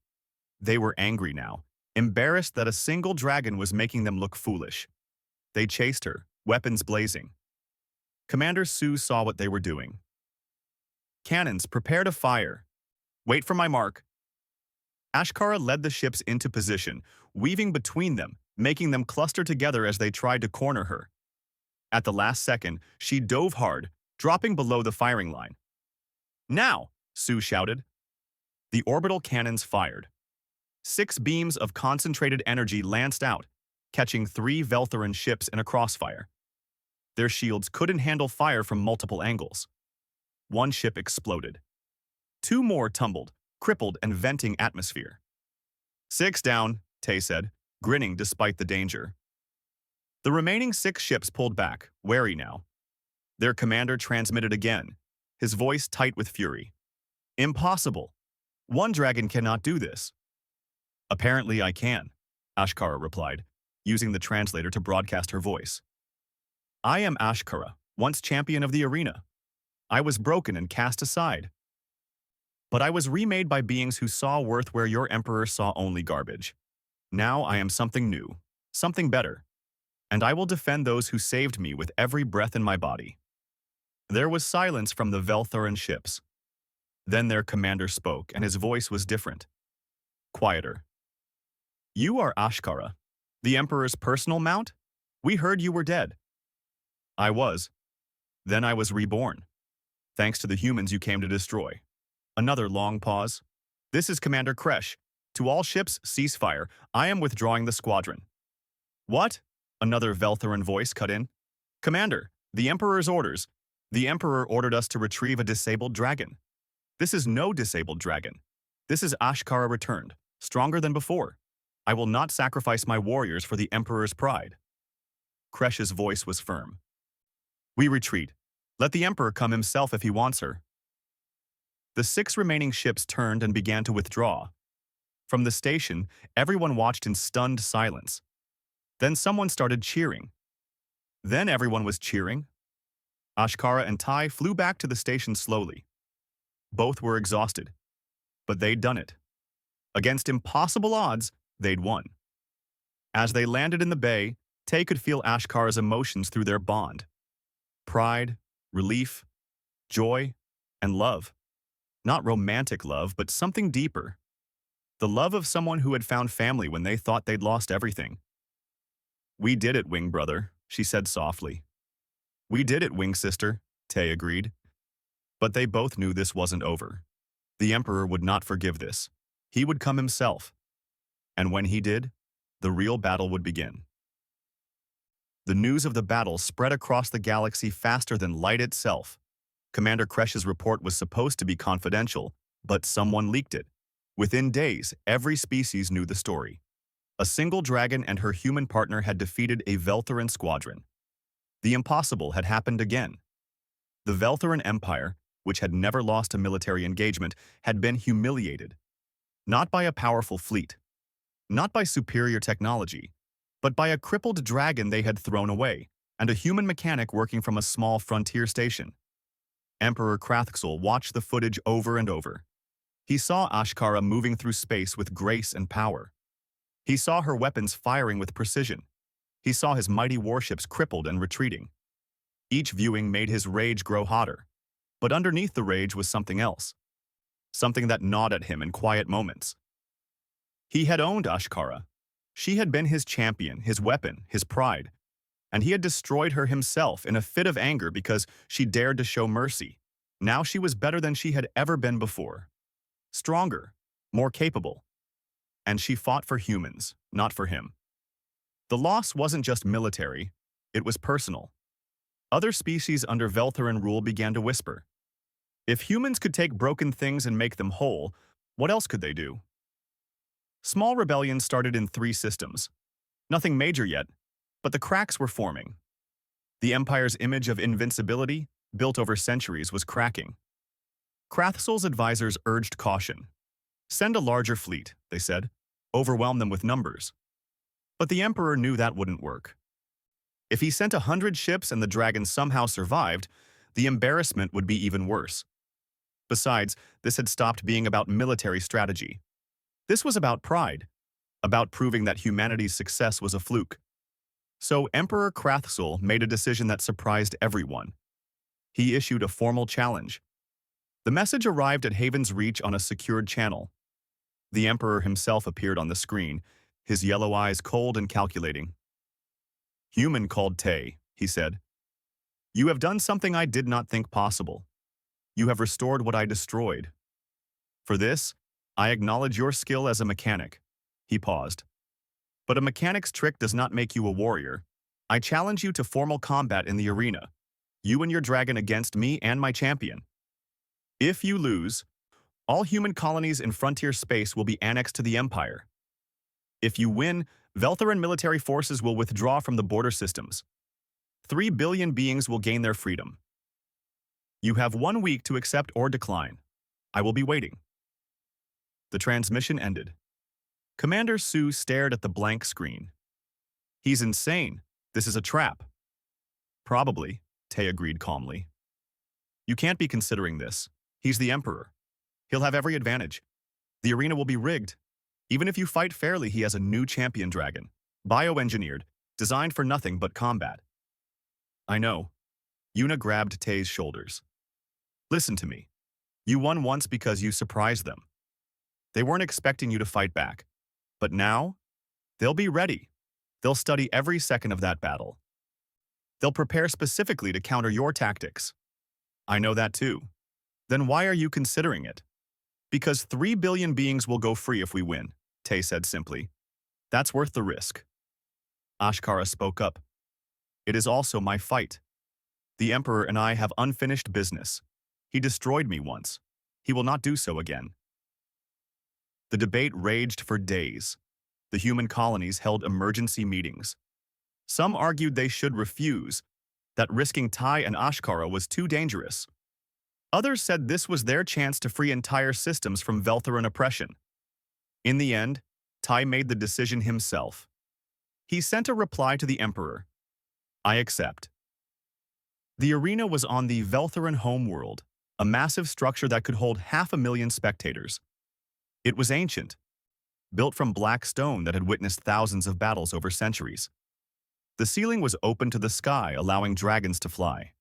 They were angry now, embarrassed that a single dragon was making them look foolish. They chased her, weapons blazing. Commander Sue saw what they were doing. Cannons, prepare to fire. Wait for my mark. Ashkara led the ships into position, weaving between them, making them cluster together as they tried to corner her. At the last second, she dove hard, dropping below the firing line. Now, Sue shouted. The orbital cannons fired. 6 beams of concentrated energy lanced out, catching 3 Veltheran ships in a crossfire. Their shields couldn't handle fire from multiple angles. 1 ship exploded. 2 more tumbled, crippled and venting atmosphere. 6 down, Tay said, grinning despite the danger. The remaining 6 ships pulled back, wary now. Their commander transmitted again, his voice tight with fury. Impossible. 1 dragon cannot do this. Apparently I can, Ashkara replied, using the translator to broadcast her voice. I am Ashkara, once champion of the arena. I was broken and cast aside. But I was remade by beings who saw worth where your emperor saw only garbage. Now I am something new, something better. And I will defend those who saved me with every breath in my body. There was silence from the Veltheran ships. Then their commander spoke, and his voice was different. Quieter. You are Ashkara, the emperor's personal mount? We heard you were dead. I was. Then I was reborn. Thanks to the humans you came to destroy. Another long pause. This is Commander Kresh. To all ships, cease fire. I am withdrawing the squadron. What? Another Veltheran voice cut in. Commander, the Emperor's orders. The Emperor ordered us to retrieve a disabled dragon. This is no disabled dragon. This is Ashkara returned, stronger than before. I will not sacrifice my warriors for the Emperor's pride. Kresh's voice was firm. We retreat. Let the Emperor come himself if he wants her. The 6 remaining ships turned and began to withdraw. From the station, everyone watched in stunned silence. Then someone started cheering. Then everyone was cheering. Ashkara and Tai flew back to the station slowly. Both were exhausted. But they'd done it. Against impossible odds, they'd won. As they landed in the bay, Tai could feel Ashkara's emotions through their bond. Pride, relief, joy, and love. Not romantic love, but something deeper. The love of someone who had found family when they thought they'd lost everything. We did it, Wing Brother, she said softly. We did it, Wing Sister, Tai agreed. But they both knew this wasn't over. The Emperor would not forgive this. He would come himself. And when he did, the real battle would begin. The news of the battle spread across the galaxy faster than light itself. Commander Kresh's report was supposed to be confidential, but someone leaked it. Within days, every species knew the story. A single dragon and her human partner had defeated a Veltheran squadron. The impossible had happened again. The Veltheran Empire, which had never lost a military engagement, had been humiliated. Not by a powerful fleet, not by superior technology, but by a crippled dragon they had thrown away, and a human mechanic working from a small frontier station. Emperor Krathxul watched the footage over and over. He saw Ashkara moving through space with grace and power. He saw her weapons firing with precision. He saw his mighty warships crippled and retreating. Each viewing made his rage grow hotter. But underneath the rage was something else. Something that gnawed at him in quiet moments. He had owned Ashkara. She had been his champion, his weapon, his pride. And he had destroyed her himself in a fit of anger because she dared to show mercy. Now she was better than she had ever been before. Stronger, more capable. And she fought for humans, not for him. The loss wasn't just military, it was personal. Other species under Veltheran rule began to whisper. If humans could take broken things and make them whole, what else could they do? Small rebellions started in 3 systems. Nothing major yet, but the cracks were forming. The Empire's image of invincibility, built over centuries, was cracking. Krathsul's advisors urged caution. Send a larger fleet, they said. Overwhelm them with numbers. But the Emperor knew that wouldn't work. If he sent 100 ships and the dragon somehow survived, the embarrassment would be even worse. Besides, this had stopped being about military strategy. This was about pride, about proving that humanity's success was a fluke. So Emperor Krathsul made a decision that surprised everyone. He issued a formal challenge. The message arrived at Haven's Reach on a secured channel. The Emperor himself appeared on the screen, his yellow eyes cold and calculating. "Human called Tay," he said. "You have done something I did not think possible. You have restored what I destroyed. For this, I acknowledge your skill as a mechanic." He paused. "But a mechanic's trick does not make you a warrior. I challenge you to formal combat in the arena. You and your dragon against me and my champion. If you lose, all human colonies in frontier space will be annexed to the Empire. If you win, Veltheran military forces will withdraw from the border systems. 3 billion beings will gain their freedom. You have 1 week to accept or decline. I will be waiting." The transmission ended. Commander Su stared at the blank screen. "He's insane. This is a trap." "Probably," Tay agreed calmly. "You can't be considering this. He's the Emperor. He'll have every advantage. The arena will be rigged. Even if you fight fairly, he has a new champion dragon, bioengineered, designed for nothing but combat." "I know." Yuna grabbed Tay's shoulders. "Listen to me. You won once because you surprised them. They weren't expecting you to fight back. But now, they'll be ready. They'll study every second of that battle. They'll prepare specifically to counter your tactics. I know that too. Then why are you considering it?" "Because 3 billion beings will go free if we win," Tay said simply. "That's worth the risk." Ashkara spoke up. "It is also my fight. The Emperor and I have unfinished business. He destroyed me once. He will not do so again." The debate raged for days. The human colonies held emergency meetings. Some argued they should refuse, that risking Tai and Ashkara was too dangerous. Others said this was their chance to free entire systems from Veltheran oppression. In the end, Tai made the decision himself. He sent a reply to the Emperor. "I accept." The arena was on the Veltheran homeworld, a massive structure that could hold 500,000 spectators. It was ancient, built from black stone that had witnessed thousands of battles over centuries. The ceiling was open to the sky, allowing dragons to fly.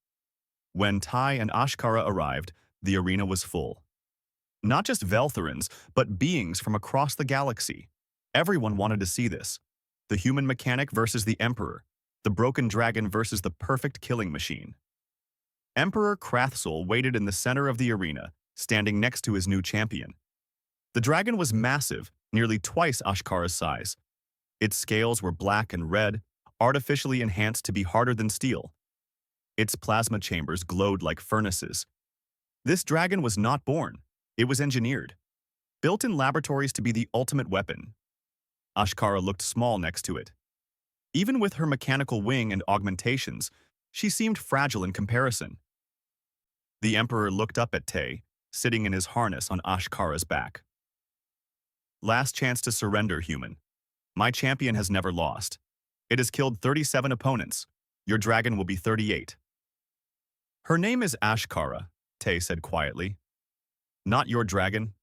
When Tai and Ashkara arrived, the arena was full. Not just Veltherans, but beings from across the galaxy. Everyone wanted to see this. The human mechanic versus the Emperor, the broken dragon versus the perfect killing machine. Emperor Krathsul waited in the center of the arena, standing next to his new champion. The dragon was massive, nearly twice Ashkara's size. Its scales were black and red, artificially enhanced to be harder than steel. Its plasma chambers glowed like furnaces. This dragon was not born. It was engineered, built in laboratories to be the ultimate weapon. Ashkara looked small next to it. Even with her mechanical wing and augmentations, she seemed fragile in comparison. The Emperor looked up at Tay, sitting in his harness on Ashkara's back. "Last chance to surrender, human. My champion has never lost. It has killed 37 opponents. Your dragon will be 38. "Her name is Ashkara," Tay said quietly. "Not your dragon.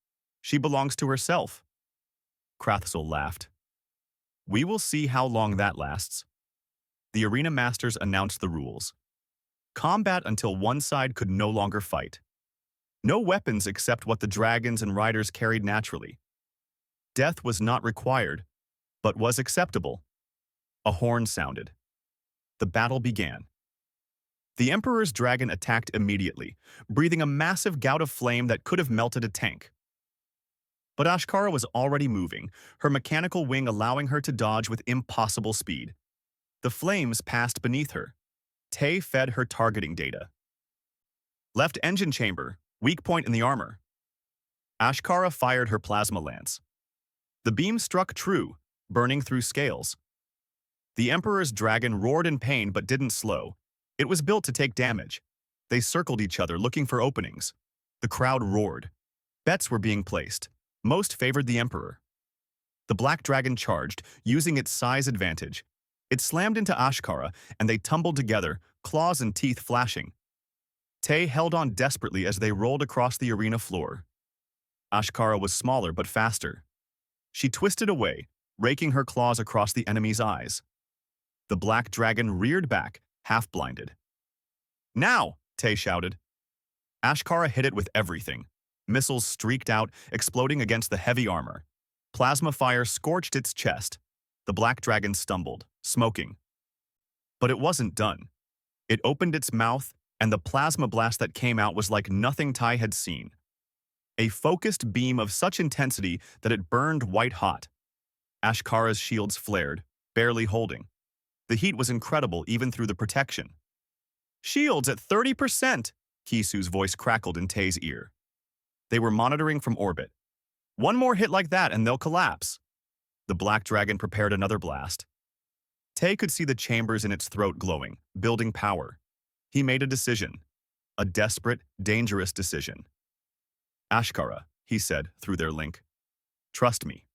She belongs to herself." Krathsul laughed. "We will see how long that lasts." The arena masters announced the rules. Combat until one side could no longer fight. No weapons except what the dragons and riders carried naturally. Death was not required, but was acceptable. A horn sounded. The battle began. The Emperor's dragon attacked immediately, breathing a massive gout of flame that could have melted a tank. But Ashkara was already moving, her mechanical wing allowing her to dodge with impossible speed. The flames passed beneath her. Tay fed her targeting data. "Left engine chamber, weak point in the armor." Ashkara fired her plasma lance. The beam struck true, burning through scales. The Emperor's dragon roared in pain but didn't slow. It was built to take damage. They circled each other, looking for openings. The crowd roared. Bets were being placed. Most favored the Emperor. The black dragon charged, using its size advantage. It slammed into Ashkara, and they tumbled together, claws and teeth flashing. Tay held on desperately as they rolled across the arena floor. Ashkara was smaller but faster. She twisted away, raking her claws across the enemy's eyes. The black dragon reared back, half-blinded. "Now!" Tay shouted. Ashkara hit it with everything. Missiles streaked out, exploding against the heavy armor. Plasma fire scorched its chest. The black dragon stumbled, smoking. But it wasn't done. It opened its mouth, and the plasma blast that came out was like nothing Ty had seen. A focused beam of such intensity that it burned white-hot. Ashkara's shields flared, barely holding. The heat was incredible even through the protection. "Shields at 30%!" Kisu's voice crackled in Tay's ear. They were monitoring from orbit. "One more hit like that and they'll collapse." The black dragon prepared another blast. Tay could see the chambers in its throat glowing, building power. He made a decision. A desperate, dangerous decision. "Ashkara," he said through their link. "Trust me.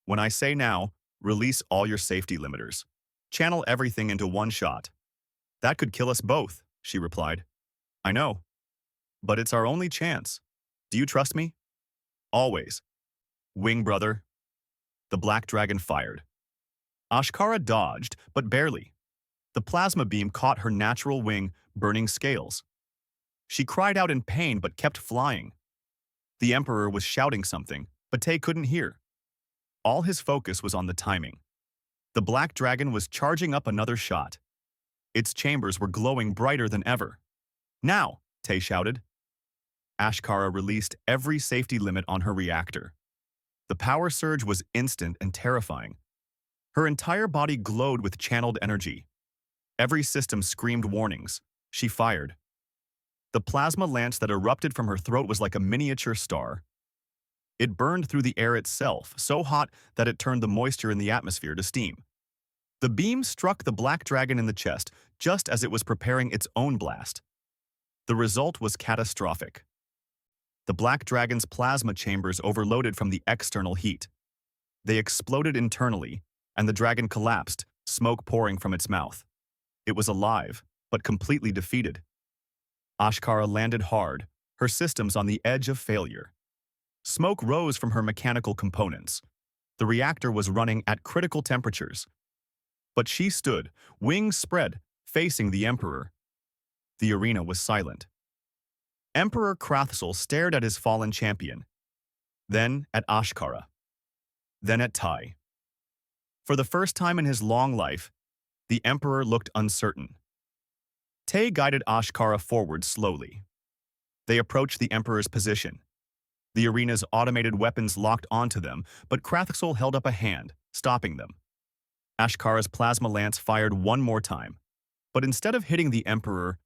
When I say now, release all your safety limiters. Channel everything into one shot." "That could kill us both," she replied. "I know. But it's our only chance. Do you trust me?" "Always." "Wing, brother." The black dragon fired. Ashkara dodged, but barely. The plasma beam caught her natural wing, burning scales. She cried out in pain but kept flying. The Emperor was shouting something, but Tay couldn't hear. All his focus was on the timing. The black dragon was charging up another shot. Its chambers were glowing brighter than ever. "Now!" Tay shouted. Ashkara released every safety limit on her reactor. The power surge was instant and terrifying. Her entire body glowed with channeled energy. Every system screamed warnings. She fired. The plasma lance that erupted from her throat was like a miniature star. It burned through the air itself, so hot that it turned the moisture in the atmosphere to steam. The beam struck the black dragon in the chest just as it was preparing its own blast. The result was catastrophic. The black dragon's plasma chambers overloaded from the external heat. They exploded internally, and the dragon collapsed, smoke pouring from its mouth. It was alive, but completely defeated. Ashkara landed hard, her systems on the edge of failure. Smoke rose from her mechanical components. The reactor was running at critical temperatures. But she stood, wings spread, facing the Emperor. The arena was silent. Emperor Krathsel stared at his fallen champion, then at Ashkara, then at Ty. For the first time in his long life, the Emperor looked uncertain. Tay guided Ashkara forward slowly. They approached the Emperor's position. The arena's automated weapons locked onto them, but Krathsel held up a hand, stopping them. Ashkara's plasma lance fired one more time, but instead of hitting the Emperor,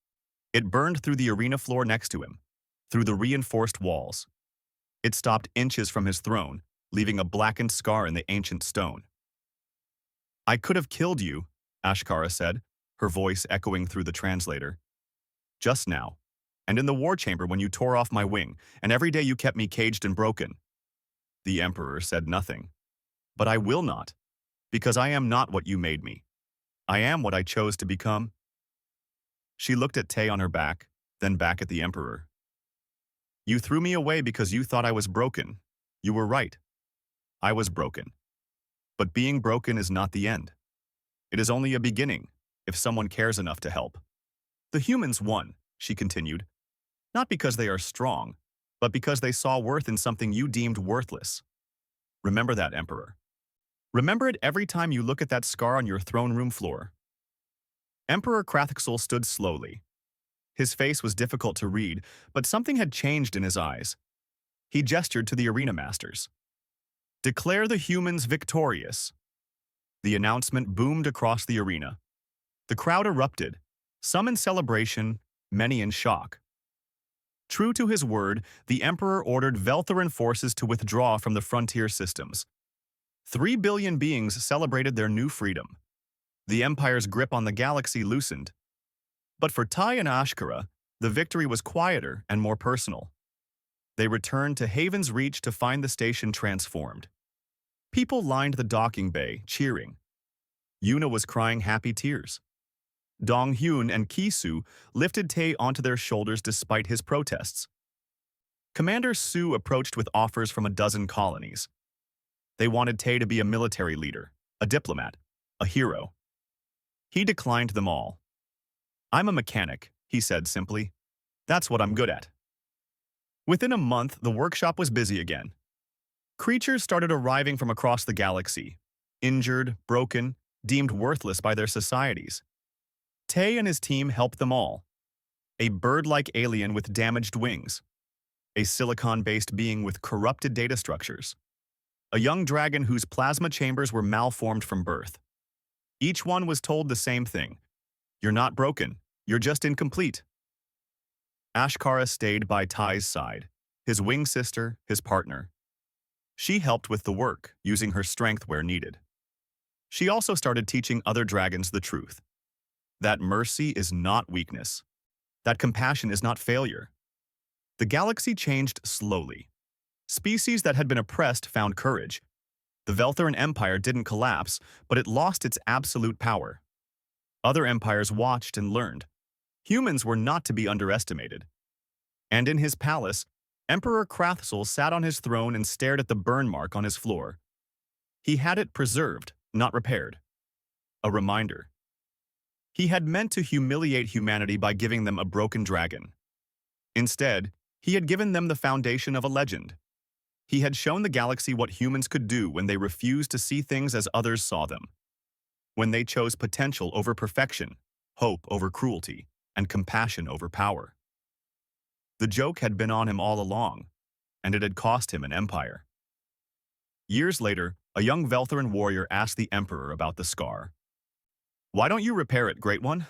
it burned through the arena floor next to him, through the reinforced walls. It stopped inches from his throne, leaving a blackened scar in the ancient stone. "I could have killed you," Ashkara said, her voice echoing through the translator. "Just now, and in the war chamber when you tore off my wing, and every day you kept me caged and broken." The Emperor said nothing. "But I will not, because I am not what you made me. I am what I chose to become." She looked at Tay on her back, then back at the Emperor. "You threw me away because you thought I was broken. You were right. I was broken. But being broken is not the end. It is only a beginning, if someone cares enough to help. The humans won," she continued, "not because they are strong, but because they saw worth in something you deemed worthless. Remember that, Emperor. Remember it every time you look at that scar on your throne room floor." Emperor Krathsel stood slowly. His face was difficult to read, but something had changed in his eyes. He gestured to the arena masters. "Declare the humans victorious." The announcement boomed across the arena. The crowd erupted, some in celebration, many in shock. True to his word, the Emperor ordered Veltheran forces to withdraw from the frontier systems. 3 billion beings celebrated their new freedom. The Empire's grip on the galaxy loosened. But for Ty and Ashkara, the victory was quieter and more personal. They returned to Haven's Reach to find the station transformed. People lined the docking bay, cheering. Yuna was crying happy tears. Dong-hyun and Ki-soo lifted Tae onto their shoulders despite his protests. Commander Soo approached with offers from a dozen colonies. They wanted Tae to be a military leader, a diplomat, a hero. He declined them all. "I'm a mechanic," he said simply. "That's what I'm good at." Within a month, the workshop was busy again. Creatures started arriving from across the galaxy, injured, broken, deemed worthless by their societies. Tae and his team helped them all. A bird-like alien with damaged wings. A silicon-based being with corrupted data structures. A young dragon whose plasma chambers were malformed from birth. Each one was told the same thing. "You're not broken. You're just incomplete." Ashkara stayed by Ty's side, his wing sister, his partner. She helped with the work, using her strength where needed. She also started teaching other dragons the truth. That mercy is not weakness. That compassion is not failure. The galaxy changed slowly. Species that had been oppressed found courage. The Veltheran Empire didn't collapse, but it lost its absolute power. Other empires watched and learned. Humans were not to be underestimated. And in his palace, Emperor Krathsel sat on his throne and stared at the burn mark on his floor. He had it preserved, not repaired. A reminder. He had meant to humiliate humanity by giving them a broken dragon. Instead, he had given them the foundation of a legend. He had shown the galaxy what humans could do when they refused to see things as others saw them. When they chose potential over perfection, hope over cruelty, and compassion over power. The joke had been on him all along, and it had cost him an empire. Years later, a young Veltheran warrior asked the Emperor about the scar. "Why don't you repair it, Great One?"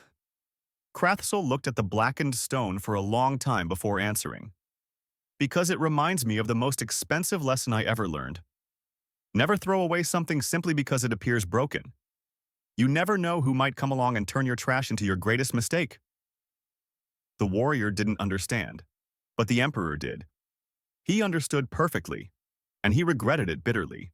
Krathsel looked at the blackened stone for a long time before answering. "Because it reminds me of the most expensive lesson I ever learned. Never throw away something simply because it appears broken. You never know who might come along and turn your trash into your greatest mistake." The warrior didn't understand, but the Emperor did. He understood perfectly, and he regretted it bitterly.